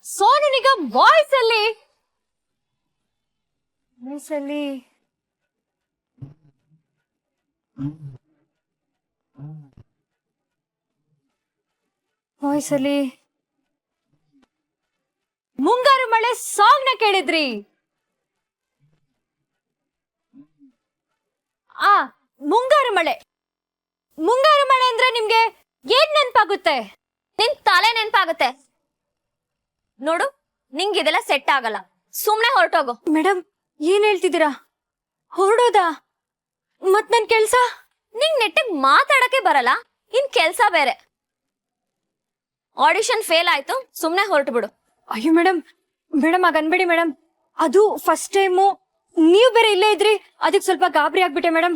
Sonu Nigam voice ಅಲ್ಲಿ ಮುಂಗಾರು ಮಳೆ ಸಾಂಗ್ ನ ಕೇಳಿದ್ರಿ? ಮುಂಗಾರು ಮಳೆ ಅಂದ್ರೆ ನಿಮ್ಗೆ ಏನ್ ನೆನ್ಪಾಗುತ್ತೆ? ನಿನ್ ತಲೆ ನೆನ್ಪಾಗುತ್ತೆ ನೋಡು. ನಿಂಗ್ ಇದೆಲ್ಲ ಸೆಟ್ ಆಗಲ್ಲ, ಸುಮ್ನೆ ಹೊರಟೋಗು. ಮೇಡಮ್ ಏನ್ ಹೇಳ್ತಿದ್ದೀರಾ? ಹೊರಡೋದಾ? ಮತ್ ನನ್ ಕೆಲ್ಸ? ನಿಂಗ್ ನೆಟ್ಟಿಗ್ ಮಾತಾಡಕ್ಕೆ ಬರಲ್ಲ, ಇನ್ ಕೆಲ್ಸ ಬೇರೆ. ಆಡಿಷನ್ ಫೇಲ್ ಆಯ್ತು, ಸುಮ್ನೆ ಹೊರಟು ಬಿಡು. ಅಯ್ಯೋ ಮೇಡಮ್ ಆಗನ್ಬೇಡಿ ಮೇಡಮ್. ಅದು ಫಸ್ಟ್ ಟೈಮು, ನೀವ್ ಬೇರೆ ಇಲ್ಲೇ ಇದ್ರಿ, ಅದಕ್ಕೆ ಸ್ವಲ್ಪ ಗಾಬರಿ ಆಗ್ಬಿಟ್ಟೆ ಮೇಡಮ್.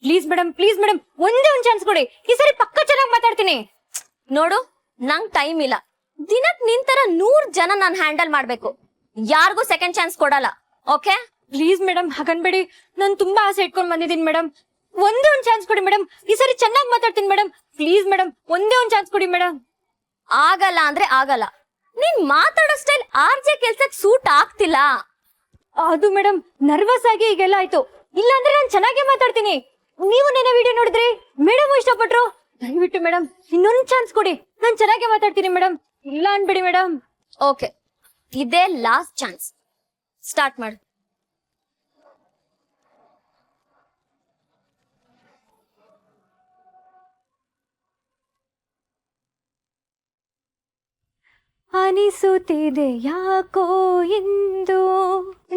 ಪ್ಲೀಸ್ ಮೇಡಮ್ ಒಂದೇ ಒಂದ್ ಚಾನ್ಸ್ ಕೊಡಿ, ಈ ಸರಿ ಪಕ್ಕ ಚೆನ್ನಾಗಿ ಮಾತಾಡ್ತೀನಿ. ನೋಡು, ನಂಗ್ ಟೈಮ್ ಇಲ್ಲ. ದಿನಕ್ ನಿಂತರ 100 ಜನ ನಾನ್ ಹ್ಯಾಂಡಲ್ ಮಾಡ್ಬೇಕು, ಯಾರಿಗೂ ಸೆಕೆಂಡ್ ಚಾನ್ಸ್ ಕೊಡಲ್ಲ. ಓಕೆ? ಪ್ಲೀಸ್ ಮೇಡಮ್ ಹಾಗನ್ಬೇಡಿ, ನಾನ್ ತುಂಬಾ ಆಸೆ ಇಟ್ಕೊಂಡ್ ಬಂದಿದ್ದೀನಿ ಮೇಡಮ್. ಒಂದೇ ಒಂದ್ ಚಾನ್ಸ್ ಕೊಡಿ ಮೇಡಮ್, ಈ ಸರಿ ಚೆನ್ನಾಗಿ ಮಾತಾಡ್ತೀನಿ ಮೇಡಮ್. ಪ್ಲೀಸ್ ಮೇಡಮ್ ಒಂದೇ ಒಂದ್ ಚಾನ್ಸ್ ಕೊಡಿ ಮೇಡಮ್. ಆಗಲ್ಲ ಅಂದ್ರೆ ಆಗಲ್ಲ. ನೀನ್ ಮಾತಾಡೋ ಸ್ಟೈಲ್ RJ ಕೆಲ್ಸಕ್ ಸೂಟ್ ಆಗ್ತಿಲ್ಲ. ಅದು ಮೇಡಮ್ ನರ್ವಸ್ ಆಗಿ ಈಗೆಲ್ಲ ಆಯ್ತು, ಇಲ್ಲಾಂದ್ರೆ ನಾನ್ ಚೆನ್ನಾಗೇ ಮಾತಾಡ್ತೀನಿ. ನೀವು ನನ್ನ ವಿಡಿಯೋ ನೋಡಿದ್ರಿ, ಮೇಡಮ್ ಇಷ್ಟಪಟ್ರು. ದಯವಿಟ್ಟು ಮೇಡಮ್ ಇನ್ನೊಂದ್ ಚಾನ್ಸ್ ಕೊಡಿ, ನಾನ್ ಚೆನ್ನಾಗೇ ಮಾತಾಡ್ತೀನಿ ಮೇಡಮ್. ಇಲ್ಲ ಅನ್ಬೇಡಿ ಮೇಡಮ್. ಓಕೆ, ಇದೇ ಲಾಸ್ಟ್ ಚಾನ್ಸ್. ಸ್ಟಾರ್ಟ್ ಮಾಡು. ಅನಿಸುತ್ತಿದೆ ಯಾಕೋ ಇಂದು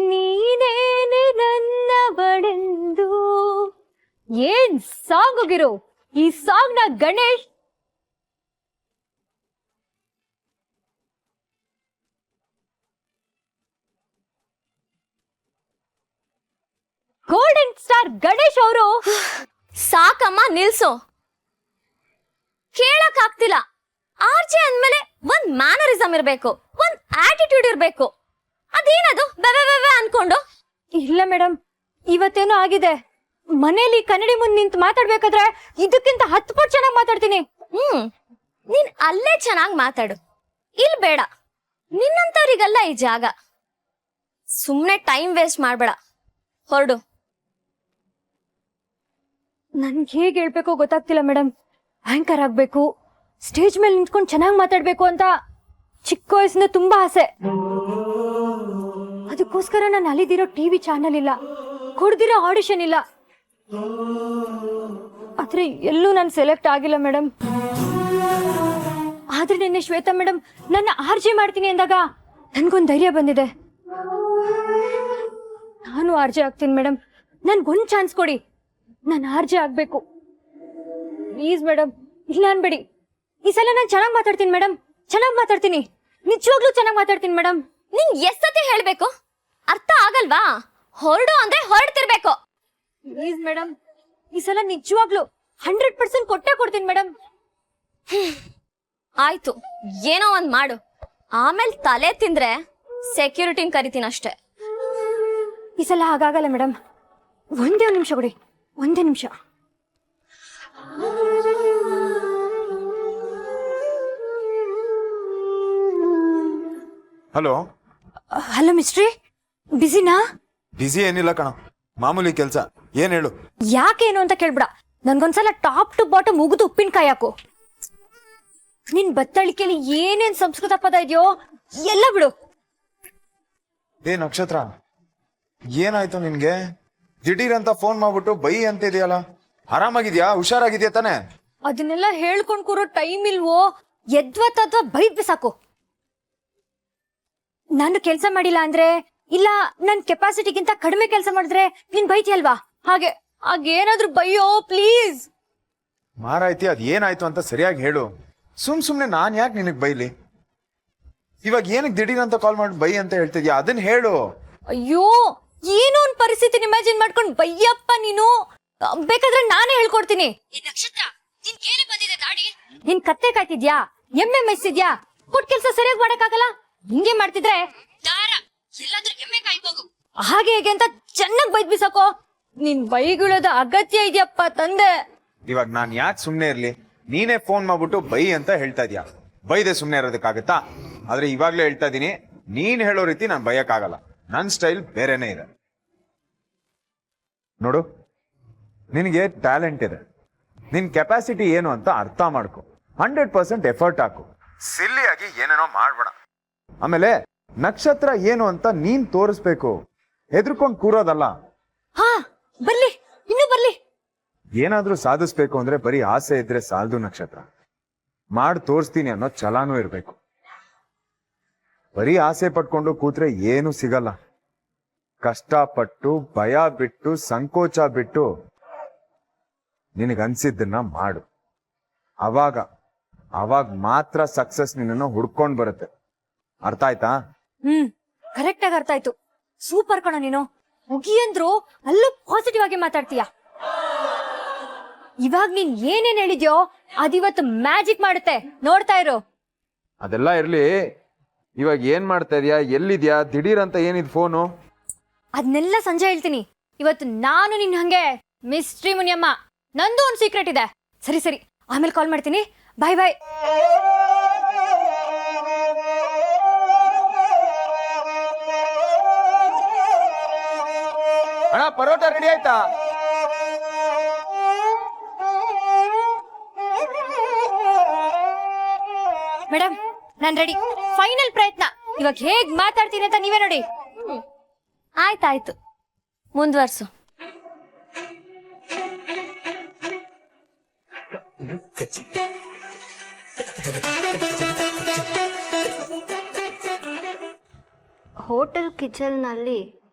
ನೀನೇನೆ ನನ್ನ ಬಡೆಂದು. ಏನ್ ಸಾಂಗ್ ಹೋಗಿರೋ ಈ ಸಾಂಗ್ ನ ಗಣೇಶ್ ಗೋಲ್ಡನ್ ಸ್ಟಾರ್ ಗಣೇಶ್ ಅವರು. ಸಾಕಮ್ಮ, ನಿಲ್ಸು. ಕೇಳಕ್ ಆಗ್ತಿಲ್ಲ. RJ ಅಂದ್ಮೇಲೆ ಒಂದ್ ಮ್ಯಾನರಿಸಮ್ ಇರ್ಬೇಕು, ಒಂದ್ ಆಟಿಟ್ಯೂಡ್ ಇರ್ಬೇಕು. ಅದೇನದು ಬೆವೆ ಅನ್ಕೊಂಡು? ಇಲ್ಲ ಮೇಡಮ್, ಇವತ್ತೇನೋ ಆಗಿದೆ. ಮನೇಲಿ ಕನ್ನಡಿ ಮುಂದೆ ನಿಂತು ಮಾತಾಡ್ಬೇಕಾದ್ರೆ ಇದಕ್ಕಿಂತ 10 ಪಟ್ಟು ಚೆನ್ನಾಗಿ ಮಾತಾಡ್ತೀನಿ. ನೀನ್ ಅಲ್ಲೇ ಚೆನ್ನಾಗ್ ಮಾತಾಡು, ಇಲ್ ಬೇಡ. ನಿನ್ನಂತವ್ರಿಗಲ್ಲ ಈ ಜಾಗ. ಸುಮ್ನೆ ಟೈಮ್ ವೇಸ್ಟ್ ಮಾಡ್ಬೇಡ, ಹೊರಡು. ನನ್ಗೆ ಹೇಗೆ ಹೇಳ್ಬೇಕೋ ಗೊತ್ತಾಗ್ತಿಲ್ಲ ಮೇಡಮ್. ಆಂಕರ್ ಆಗ್ಬೇಕು, ಸ್ಟೇಜ್ ಮೇಲೆ ನಿಂತ್ಕೊಂಡು ಚೆನ್ನಾಗಿ ಮಾತಾಡ್ಬೇಕು ಅಂತ ಚಿಕ್ಕ ವಯಸ್ಸಿಂದ ತುಂಬಾ ಆಸೆ. ಅದಕ್ಕೋಸ್ಕರ ನಾನು ಅಲಿದಿರೋ TV ಚಾನಲ್ ಇಲ್ಲ, ಕೊಡ್ದಿರೋ ಆಡಿಷನ್ ಇಲ್ಲ. ಆದ್ರೆ ಎಲ್ಲೂ ನಾನು ಸೆಲೆಕ್ಟ್ ಆಗಿಲ್ಲ ಮೇಡಮ್. ಆದ್ರೆ ನಿನ್ನೆ ಶ್ವೇತಾ ಮೇಡಮ್ ನನ್ನ RJ ಮಾಡ್ತೀನಿ ಅಂದಾಗ ನನ್ಗೊಂದು ಧೈರ್ಯ ಬಂದಿದೆ. ನಾನು RJ ಆಗ್ತೀನಿ ಮೇಡಮ್, ನನ್ಗೊಂದು ಚಾನ್ಸ್ ಕೊಡಿ. ನಾನು RJ ಆಗ್ಬೇಕು ಪ್ಲೀಸ್ ಮೇಡಮ್. ಇಲ್ಲ ಅನ್ಬೇಡಿ, ಈ ಸಲ ನಾನು ಚೆನ್ನಾಗಿ ಮಾತಾಡ್ತೀನಿ ಮೇಡಮ್, ಚೆನ್ನಾಗಿ ಮಾತಾಡ್ತೀನಿ, ನಿಜವಾಗ್ಲೂ ಚೆನ್ನಾಗಿ ಮಾತಾಡ್ತೀನಿ ಮೇಡಮ್. ನಿಂಗ್ ಎಷ್ಟತಿ ಹೇಳ್ಬೇಕು? ಅರ್ಥ ಆಗಲ್ವಾ? ಹೊರಡು ಅಂದ್ರೆ ಹೊರಡ್ತಿರ್ಬೇಕು. ಪ್ಲೀಸ್ ಮೇಡಮ್, ಈ ಸಲ ನಿಜವಾಗ್ಲೂ 100% ಕೊಟ್ಟೆ ಕೊಡ್ತೀನಿ ಮೇಡಮ್. ಆಯ್ತು, ಏನೋ ಒಂದ್ ಮಾಡು. ಆಮೇಲೆ ತಲೆ ತಿಂದ್ರೆ ಸೆಕ್ಯೂರಿಟಿನ ಕರಿತೀನಿ ಅಷ್ಟೇ. ಈ ಸಲ ಹಾಗಾಗಲ್ಲ ಮೇಡಮ್. ಒಂದೇ ಒಂದು ನಿಮಿಷ ಕೊಡಿ, ಒಂದೇ ನಿಮಿಷ. ಹಲೋ ಹಲೋ ಮಿಸ್ಟ್ರಿ, ಬಿಸಿನಾ? ಬಿಸಿ ಏನಿಲ್ಲ ಕಣ, ಮಾಮೂಲಿ ಕೆಲ್ಸ. ಏನ್ ಹೇಳು? ಯಾಕೇನು ಅಂತ ಕೇಳ್ಬಿಡ, ನನ್ಗೊಂದ್ಸಲ ಟಾಪ್ ಟು ಬಾಟಮ್ ಮುಗಿದು ಉಪ್ಪಿನಕಾಯಿ ಹಾಕು. ನಿನ್ ಬತ್ತಳಿಕೆಯಲ್ಲಿ ಏನೇನ್ ಸಂಸ್ಕೃತ ಪದ ಇದೆಯೋ ಎಲ್ಲ ಬಿಡು. ಏ ನಕ್ಷತ್ರ, ಏನಾಯ್ತು ನಿನ್ಗೆ? ದಿಢೀರ್ ಅಂತ ಫೋನ್ ಮಾಡ್ಬಿಟ್ಟು ಬೈ ಅಂತ ಇದೆಯಲ್ಲ, ಆರಾಮಾಗಿದ್ಯಾ? ಹುಷಾರಾಗಿದ್ಯಾ ತಾನೆ? ಅದನ್ನೆಲ್ಲ ಹೇಳ್ಕೊಂಡ್ ಕೂರೋ ಟೈಮ್ ಇಲ್ವೋ? ಎದ್ವತ್ತದ್ವ ಬೈದ್ ಬಿಸಾಕು. ನಾನು ಕೆಲ್ಸ ಮಾಡಿಲ್ಲ ಅಂದ್ರೆ, ಇಲ್ಲ ನನ್ ಕೆಪಾಸಿಟಿಗಿಂತ ಕಡಿಮೆ ಕೆಲಸ ಮಾಡಿದ್ರೆ ನೀನ್ ಬೈತಿಯಲ್ವಾ? ಹಾಗೇನಾದ್ರೂ ಬೈಯೋ ಪ್ಲೀಸ್. ಮಾರಾಯ್ತಿ, ಅದ್ ಏನಾಯ್ತು ಅಂತ ಸರಿಯಾಗಿ ಹೇಳು. ಸುಮ್ನೆ ನಾನ್ ಯಾಕೆ ನಿನಗ್ ಬೈಲಿ? ಇವಾಗ ಏನಕ್ಕೆ ದಿಢೀರ್ ಅಂತ ಕಾಲ್ ಮಾಡಿ ಬೈ ಅಂತ ಹೇಳ್ತಿದ್ಯಾ, ಅದನ್ನ ಹೇಳು. ಅಯ್ಯೋ, ಏನೋ ಒಂದ್ ಪರಿಸ್ಥಿತಿ ಇಮ್ಯಾಜಿನ್ ಮಾಡ್ಕೊಂಡ್ ಬೈಯಪ್ಪ ನೀನು. ಬೇಕಾದ್ರೆ ನಾನೇ ಹೇಳ್ಕೊಡ್ತೀನಿ. ನಕ್ಷತ್ರ, ನಿನ್ ಕತ್ತೆ ಕಾಯ್ತಿದ್ಯಾ? ಎಮ್ಮೆ ಮೇಯ್ಸಿದ್ಯಾ? ಕೊಟ್ ಕೆಲ್ಸ ಸರಿಯಾಗಿ ಮಾಡಕ್ಕಾಗಲ್ಲ. ಹಿಂಗೆ ಮಾಡ್ತಿದ್ರೆ ಹಾಗೆ ಹೇಗೆ ಅಂತ ಚೆನ್ನಾಗ್ ಬೈದ್ ಬಿಸಾಕೋ. ನಿನ್ ಬೈಗುಳದ ಅಗತ್ಯ ಇದೆಯಪ್ಪ ತಂದೆ. ಇವಾಗ ನಾನ್ ಯಾಕೆ ಸುಮ್ನೆ ಇರ್ಲಿ? ನೀನೇ ಫೋನ್ ಮಾಡ್ಬಿಟ್ಟು ಬೈ ಅಂತ ಹೇಳ್ತಾ ಇದ್ಯಾ, ಬೈದೆ ಸುಮ್ನೆ ಇರೋದಕ್ಕಾಗತ್ತಾ? ಆದ್ರೆ ಇವಾಗ್ಲೇ ಹೇಳ್ತಾ ಇದೀನಿ, ನೀನ್ ಹೇಳೋ ರೀತಿ ನಾನು ಬಯಕ್ಕಾಗಲ್ಲ. ನನ್ನ ಸ್ಟೈಲ್ ಬೇರೆನೇ ಇದೆ. ನೋಡು, ನಿನಗೆ ಟ್ಯಾಲೆಂಟ್ ಇದೆ, ನಿನ್ ಕೆಪಾಸಿಟಿ ಏನು ಅಂತ ಅರ್ಥ ಮಾಡ್ಕೊ. 100% ಎಫರ್ಟ್ ಹಾಕು. ಸಿಲ್ಲಿಯಾಗಿ ಏನೇನೋ ಮಾಡ್ಬೇಡ. ಆಮೇಲೆ ನಕ್ಷತ್ರ ಏನು ಅಂತ ನೀನ್ ತೋರಿಸ್ಬೇಕು, ಹೆದರ್ಕೊಂಡ್ ಕೂರೋದಲ್ಲ. ಹಾ ಬರ್ಲಿ, ಇನ್ನು ಬರ್ಲಿ. ಏನಾದ್ರೂ ಸಾಧಿಸ್ಬೇಕು ಅಂದ್ರೆ ಬರೀ ಆಸೆ ಇದ್ರೆ ಸಾಲದು ನಕ್ಷತ್ರ. ಮಾಡಿ ತೋರಿಸ್ತೀನಿ ಅನ್ನೋ ಛಲಾನೂ ಇರ್ಬೇಕು. ಬರೀ ಆಸೆ ಪಟ್ಕೊಂಡು ಕೂತ್ರೆ ಏನು ಸಿಗಲ್ಲ. ಕಷ್ಟಪಟ್ಟು, ಭಯ ಬಿಟ್ಟು, ಸಂಕೋಚ ಬಿಟ್ಟು ನಿನಗನ್ಸಿದ್ದನ್ನ ಮಾಡು. ಅವಾಗ ಮಾತ್ರ ಸಕ್ಸಸ್ ನಿನ್ನನ್ನು ಹುಡ್ಕೊಂಡ್ ಬರುತ್ತೆ. ಅರ್ಥ ಆಯ್ತಾ? ಕರೆಕ್ಟ್ ಆಗಿ ಅರ್ಥ ಆಯ್ತು. ಸೂಪರ್ ಕಣ ನೀನು. ಮುಗಿ ಅಂದ್ರು ಅಲ್ಲೂ ಪಾಸಿಟಿವ್ ಆಗಿ ಮಾತಾಡ್ತೀಯ. ಇವಾಗ ನೀನ್ ಏನೇನ್ ಹೇಳಿದ್ಯೋ ಅದಿವತ್ತು ಮ್ಯಾಜಿಕ್ ಮಾಡುತ್ತೆ, ನೋಡ್ತಾ ಇರು. ಅದೆಲ್ಲ ಇರ್ಲಿ, ಇವಾಗ ಏನ್ ಮಾಡ್ತಾ ಇದೀಯಾ, ಎಲ್ಲಿದ್ಯಾ, ದಿಢೀರ್ ಅಂತ ಏನಿದ್ ಫೋನು? ಅದನ್ನೆಲ್ಲ ಸಂಜೆ ಹೇಳ್ತೀನಿ. ಇವತ್ತು ನಾನು ನಿನ್ ಹಂಗೆ ಮಿಸ್ಟ್ರಿ ಮುನಿಯಮ್ಮ, ನಂದು ಒಂದು ಸೀಕ್ರೆಟ್ ಇದೆ. ಸರಿ ಸರಿ, ಆಮೇಲೆ ಕಾಲ್ ಮಾಡ್ತೀನಿ. ಬಾಯ್ ಬಾಯ್. ಅಣ್ಣ, ಪರೋಟ ರೆಡಿ ಆಯ್ತಾ? ಮೇಡಮ್, ನಾನ್ ರೆಡಿ. ಫೈನಲ್ ಪ್ರಯತ್ನ. ಇವಾಗ ಹೇಗ್ ಮಾತಾಡ್ತೀನಿ ಅಂತ ನೀವೇ ನೋಡಿ. ಆಯ್ತಾಯ್ತು, ಮುಂದುವರ್ಸು. ಹೋಟೆಲ್ ಕಿಚನ್ನಲ್ಲಿ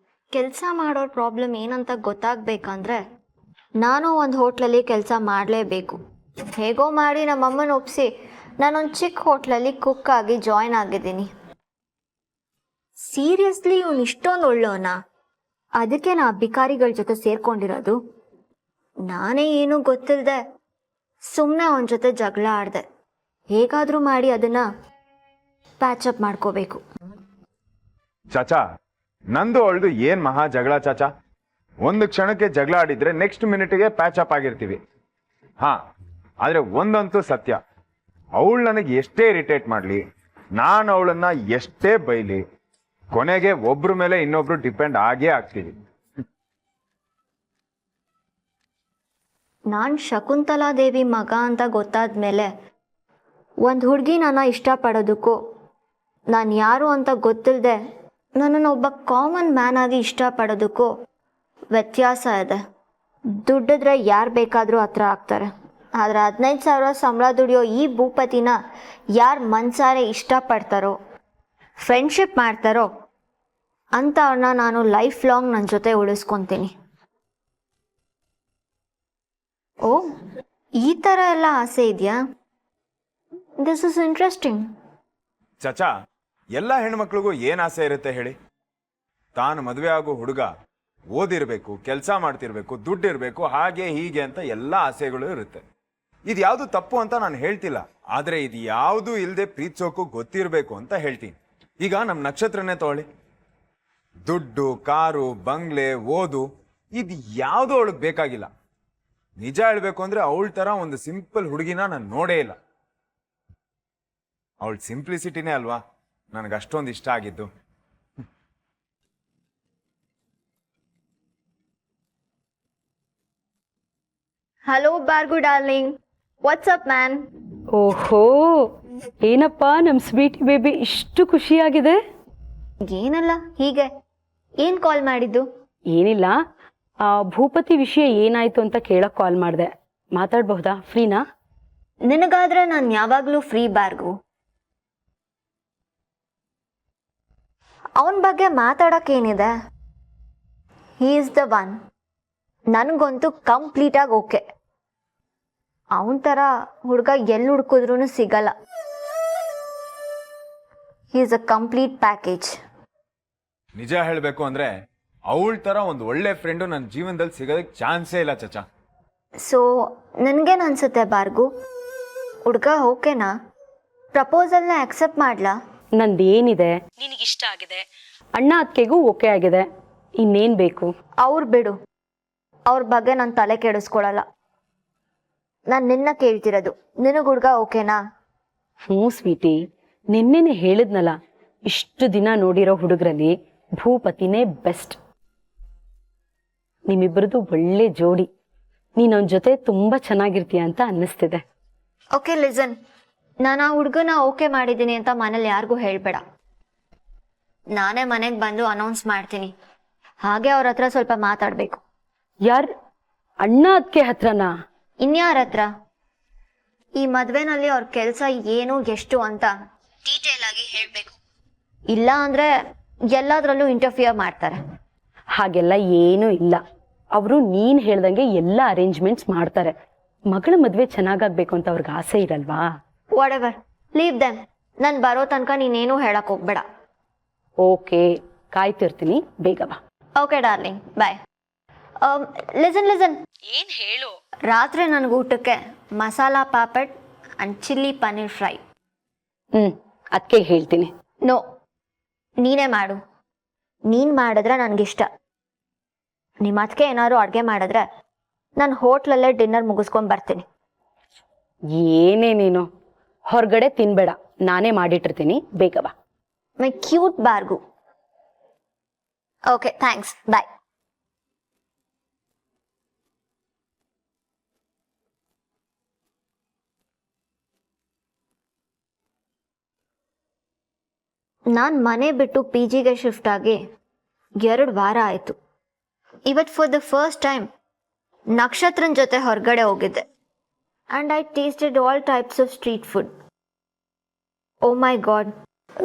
ಕೆಲಸ ಮಾಡೋರ ಪ್ರಾಬ್ಲಮ್ ಏನಂತ ಗೊತ್ತಾಗಬೇಕಂದ್ರೆ ನಾನು ಒಂದು ಹೋಟ್ಲಲ್ಲಿ ಕೆಲಸ ಮಾಡಲೇಬೇಕು. ಹೇಗೋ ಮಾಡಿ ನಮ್ಮಮ್ಮನ ಒಪ್ಪಿಸಿ ನಾನೊಂದು ಚಿಕ್ಕ ಹೋಟ್ಲಲ್ಲಿ ಕುಕ್ ಆಗಿ ಜಾಯ್ನ್ ಆಗಿದ್ದೀನಿ. ಸೀರಿಯಸ್ಲಿ ಇವನು ಇಷ್ಟೊಂದು ಒಳ್ಳೆಯವನ? ಅದಕ್ಕೆ ನಾ ಭಿಕಾರಿಗಳ ಜೊತೆ ಸೇರ್ಕೊಂಡಿರೋದು. ನಾನೇ ಏನೂ ಗೊತ್ತಿಲ್ಲದೆ ಸುಮ್ಮನೆ ಅವನ ಜೊತೆ ಜಗಳ ಆಡಿದೆ. ಹೇಗಾದರೂ ಮಾಡಿ ಅದನ್ನು ಪ್ಯಾಚಪ್ ಮಾಡ್ಕೋಬೇಕು. ಚಾಚಾ, ನಂದು ಅವಳ್ದು ಏನ್ ಮಹಾ ಜಗಳ ಚಾಚಾ? ಒಂದು ಕ್ಷಣಕ್ಕೆ ಜಗಳ ಆಡಿದ್ರೆ ನೆಕ್ಸ್ಟ್ ಮಿನಿಟ್ಗೆ ಪ್ಯಾಚ್ ಅಪ್ ಆಗಿರ್ತೀವಿ. ಹಾ, ಆದ್ರೆ ಒಂದಂತೂ ಸತ್ಯ, ಅವಳು ನನಗೆ ಎಷ್ಟೇ ಇರಿಟೇಟ್ ಮಾಡ್ಲಿ, ನಾನು ಅವಳನ್ನ ಎಷ್ಟೇ ಬೈಲಿ, ಕೊನೆಗೆ ಒಬ್ರ ಮೇಲೆ ಇನ್ನೊಬ್ರು ಡಿಪೆಂಡ್ ಆಗೇ ಆಗ್ತೀವಿ. ನಾನು ಶಕುಂತಲಾ ದೇವಿ ಮಗ ಅಂತ ಗೊತ್ತಾದ ಮೇಲೆ ಒಂದು ಹುಡುಗಿ ನನ್ನ ಇಷ್ಟಪಡೋದಕ್ಕೂ ನಾನು ಯಾರು ಅಂತ ಗೊತ್ತಿಲ್ಲದೆ ನನ್ನನ್ನು ಒಬ್ಬ ಕಾಮನ್ ಮ್ಯಾನ್ ಆಗಿ ಇಷ್ಟಪಡೋದಕ್ಕೂ ವ್ಯತ್ಯಾಸ ಇದೆ. ದುಡ್ಡಿದ್ರೆ ಯಾರು ಬೇಕಾದರೂ ಹತ್ರ ಆಗ್ತಾರೆ. ಆದರೆ 15,000 ಸಂಬಳ ದುಡಿಯೋ ಈ ಭೂಪತಿನ ಯಾರು ಮನ್ಸಾರೆ ಇಷ್ಟಪಡ್ತಾರೋ, ಫ್ರೆಂಡ್ಶಿಪ್ ಮಾಡ್ತಾರೋ ಅಂಥವ್ರನ್ನ ನಾನು ಲೈಫ್ ಲಾಂಗ್ ನನ್ನ ಜೊತೆ ಉಳಿಸ್ಕೊತೀನಿ. ಓ, ಈ ಥರ ಎಲ್ಲ ಆಸೆ ಇದೆಯಾ? This is interesting. ಚಾಚಾ, ಎಲ್ಲ ಹೆಣ್ಮಕ್ಳಿಗೂ ಏನ್ ಆಸೆ ಇರುತ್ತೆ ಹೇಳಿ? ತಾನು ಮದುವೆ ಆಗೋ ಹುಡುಗ ಓದಿರ್ಬೇಕು, ಕೆಲಸ ಮಾಡ್ತಿರ್ಬೇಕು, ದುಡ್ಡಿರ್ಬೇಕು, ಹಾಗೆ ಹೀಗೆ ಅಂತ ಎಲ್ಲ ಆಸೆಗಳು ಇರುತ್ತೆ. ಇದು ಯಾವುದು ತಪ್ಪು ಅಂತ ನಾನು ಹೇಳ್ತಿಲ್ಲ, ಆದ್ರೆ ಇದು ಯಾವುದು ಇಲ್ಲದೆ ಪ್ರೀತಿಸೋಕು ಗೊತ್ತಿರಬೇಕು ಅಂತ ಹೇಳ್ತೀನಿ. ಈಗ ನಮ್ಮ ನಕ್ಷತ್ರನೇ ತಗೊಳ್ಳಿ, ದುಡ್ಡು, ಕಾರು, ಬಂಗ್ಲೆ, ಓದು, ಇದು ಯಾವುದು ಅವಳಿಗೆ ಬೇಕಾಗಿಲ್ಲ. ನಿಜ ಹೇಳ್ಬೇಕು ಅಂದ್ರೆ ಅವಳ ತರ ಒಂದು ಸಿಂಪಲ್ ಹುಡುಗಿನ ನಾನು ನೋಡೇ ಇಲ್ಲ. ಅವಳ ಸಿಂಪ್ಲಿಸಿಟಿನೇ ಅಲ್ವಾ ನನಗೆ ಅಷ್ಟೊಂದು ಇಷ್ಟ ಆಗಿದ್ದು. ಹಲೋ ಬಾರ್ಗು ಡಾರ್ಲಿಂಗ್, ವಾಟ್ಸಪ್ ಮ್ಯಾನ್? ಓಹೋ, ಏನಪ್ಪ ನಮ್ಮ ಸ್ವೀಟ್ ಬೇಬಿ ಇಷ್ಟು ಖುಷಿಯಾಗಿದೆ? ಏನಲ್ಲ, ಹೀಗೆ. ಏನು ಕಾಲ್ ಮಾಡಿದ್ದು? ಏನಿಲ್ಲ, ಭೂಪತಿ ವಿಷಯ ಏನಾಯ್ತು ಅಂತ ಕೇಳಕ್ ಕಾಲ್ ಮಾಡಿದೆ. ಮಾತಾಡಬಹುದಾ? ಫ್ರೀನಾ? ನಿನಗಾದ್ರೆ ನಾನು ಯಾವಾಗಲೂ ಫ್ರೀ ಬಾರ್ಗು. ಅವನ ಬಗ್ಗೆ ಮಾತಾಡೋಕ್ಕೇನಿದೆ? He is the one. ನನಗಂತೂ ಕಂಪ್ಲೀಟಾಗಿ ಓಕೆ. ಅವನ ಥರ ಹುಡುಗ ಎಲ್ಲಿ ಹುಡುಕಿದ್ರೂ ಸಿಗಲ್ಲ. He is a complete package. ನಿಜ ಹೇಳಬೇಕು ಅಂದ್ರೆ ಅವಳ ತರ ಒಂದು ಒಳ್ಳೆ ಫ್ರೆಂಡು ನನ್ನ ಜೀವನದಲ್ಲಿ ಸಿಗೋದಕ್ಕೆ ಚಾನ್ಸೇ ಇಲ್ಲ ಚಚಾ. ಸೊ ನನಗೇನು ಅನ್ಸುತ್ತೆ ಬಾರ್ಗು, ಹುಡುಗ ಓಕೆನಾ? ಪ್ರಪೋಸಲ್ನ ಆಕ್ಸೆಪ್ಟ್ ಮಾಡ್ಲಾ? ನಂದೇನಿದೆ, ನಿನಗಿಷ್ಟ ಆಗಿದೆ, ಅಣ್ಣ ಅತ್ತಿಗೆಗೂ ಓಕೆ ಆಗಿದೆ, ಇನ್ನೇನ್ ಬೇಕು? ಅವ್ರು ಬಿಡು, ಅವ್ರ ಬಗ್ಗೆ ನಾನು ತಲೆ ಕೆಡಿಸ್ಕೊಳಲ್ಲ. ನಾನು ನಿನ್ನ ಕೇಳ್ತಿರೋದು, ನಿನಗೆ ಹುಡುಗ ಓಕೆನಾ? ಹ್ಞೂ ಸ್ವೀಟಿ, ನಿನ್ನೆನೆ ಹೇಳಿದ್ನಲ್ಲ, ಇಷ್ಟು ದಿನ ನೋಡಿರೋ ಹುಡುಗರಲ್ಲಿ ಭೂಪತಿನೇ ಬೆಸ್ಟ್. ನಿಮ್ಮಿಬ್ಬರದು ಒಳ್ಳೆ ಜೋಡಿ. ನೀನ್ ಅವನ ಜೊತೆ ತುಂಬಾ ಚೆನ್ನಾಗಿರ್ತೀಯ ಅಂತ ಅನ್ನಿಸ್ತಿದೆ. ಓಕೆ ಲಿಸನ್, ನಾನು ಆ ಹುಡುಗನ ಓಕೆ ಮಾಡಿದ್ದೀನಿ ಅಂತ ಮನೇಲಿ ಯಾರಿಗೂ ಹೇಳ್ಬೇಡ. ನಾನೇ ಮನೆಗೆ ಬಂದು ಅನೌನ್ಸ್ ಮಾಡ್ತೀನಿ. ಹಾಗೆ ಅವ್ರ ಹತ್ರ ಸ್ವಲ್ಪ ಮಾತಾಡ್ಬೇಕು. ಯಾರ್ ಅಣ್ಣ ಅದಕ್ಕೆ ಹತ್ರನಾ? ಇನ್ಯಾರ ಹತ್ರ? ಈ ಮದ್ವೆನಲ್ಲಿ ಅವ್ರ ಕೆಲಸ ಏನು ಎಷ್ಟು ಅಂತ ಡೀಟೇಲ್ ಆಗಿ ಹೇಳ್ಬೇಕು. ಇಲ್ಲ ಅಂದ್ರೆ ಎಲ್ಲದ್ರಲ್ಲೂ ಇಂಟರ್ಫಿಯರ್ ಮಾಡ್ತಾರೆ. ಹಾಗೆಲ್ಲ ಏನೂ ಇಲ್ಲ. ಅವರು ನೀನ್ ಹೇಳ್ದಂಗೆ ಎಲ್ಲ ಅರೇಂಜ್ಮೆಂಟ್ಸ್ ಮಾಡ್ತಾರೆ. ಮಗಳ ಮದ್ವೆ ಚೆನ್ನಾಗಾಗ್ಬೇಕು ಅಂತ ಅವ್ರಿಗೆ ಆಸೆ ಇರಲ್ವಾ? Whatever, leave them. ನಾನು ಬರೋ ತನಕ ನೀನೇನು ಹೇಳಕ್ ಹೋಗ್ಬೇಡ. ಓಕೆ, ಕಾಯ್ತಿರ್ತೀನಿ, ಬೇಗ ಬಾ. ಓಕೆ ಡಾರ್ಲಿಂಗ್, ಬಾಯ್. ಲಿಸನ್, ಏನ್ ಹೇಳು? ರಾತ್ರಿ ನನಗೆ ಊಟಕ್ಕೆ masala papad and chilli paneer fry. ಅದಕ್ಕೆ ಹೇಳ್ತೀನಿ. ನೋ, ನೀನೇ ಮಾಡು. ನೀನು ಮಾಡಿದ್ರೆ ನನಗಿಷ್ಟ. ನಿಮ್ಮ ಅದಕ್ಕೆ ಏನಾದ್ರು ಅಡುಗೆ ಮಾಡಿದ್ರೆ ನಾನು ಹೋಟ್ಲಲ್ಲೇ ಡಿನ್ನರ್ ಮುಗಿಸ್ಕೊಂಡು ಬರ್ತೀನಿ. ಏನೇ ನೀನು, ಹೊರಗಡೆ ತಿನ್ಬೇಡ, ನಾನೇ ಮಾಡಿಟ್ಟಿರ್ತೀನಿ, ಬೇಗ ಬಾ. ಮೈ ಕ್ಯೂಟ್ ಬಾರ್ಗು. ಓಕೆ, ಥ್ಯಾಂಕ್ಸ್, ಬಾಯ್. ನಾನು ಮನೆ ಬಿಟ್ಟು ಪಿ ಜಿಗೆ ಶಿಫ್ಟ್ ಆಗಿ 2 ವಾರ ಆಯಿತು. ಇವತ್ತು ಫಾರ್ ದ ಫಸ್ಟ್ ಟೈಮ್ ನಕ್ಷತ್ರನ ಜೊತೆ ಹೊರಗಡೆ ಹೋಗಿದ್ದೆ. And I tasted all types of street food. Oh my god,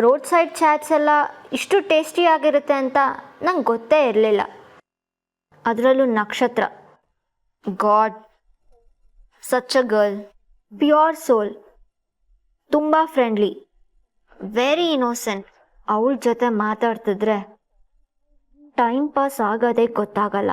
road side chaats ಎಲ್ಲ ಇಷ್ಟು ಟೇಸ್ಟಿ ಆಗಿರುತ್ತೆ ಅಂತ ನಂಗೆ ಗೊತ್ತೇ ಇರಲಿಲ್ಲ. ಅದರಲ್ಲೂ Nakshatra, god, such a girl, pure soul, ತುಂಬ ಫ್ರೆಂಡ್ಲಿ, ವೆರಿ ಇನ್ನೋಸೆಂಟ್. ಅವಳ ಜೊತೆ ಮಾತಾಡ್ತಿದ್ರೆ ಟೈಮ್ ಪಾಸ್ ಆಗೋದೇ ಗೊತ್ತಾಗಲ್ಲ.